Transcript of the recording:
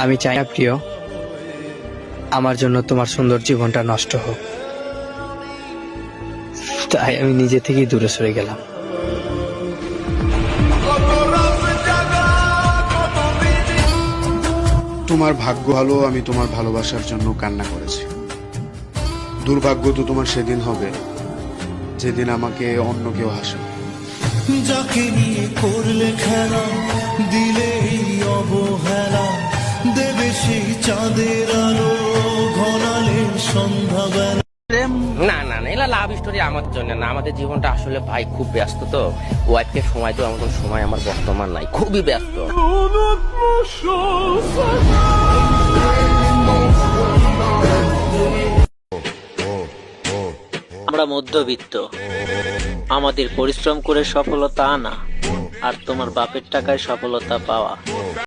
আমি চাই না প্রিয় আমার জন্য তোমার সুন্দর জীবনটা নষ্ট হোক, তাই আমি নিজে থেকেই দূরে সরে গেলাম। তোমার ভাগ্য ভালো আমি তোমার ভালোবাসার জন্য কান্না করেছি। দুর্ভাগ্য তো তোমার সেদিন হবে যেদিন আমাকে অন্য কেউ হাসাবে। যাকে নিয়ে করলে খেলা, দিলে এই অবহেলা, দেবে সেই চাঁদের আলো, ঘনালে সন্ধ্যাবেলা। না না না, এলা লাভ স্টোরি আমার জন্য না। আমাদের জীবনটা আসলে ভাই খুব ব্যস্ত, তো ওয়াইফকে সময় দেওয়ার মতন সময় আমার বর্তমান নাই, খুবই ব্যস্ত। আমরা মধ্যবিত্ত, আমাদের পরিশ্রম করে সফলতা আনা আর তোমার বাপের টাকায় সফলতা পাওয়া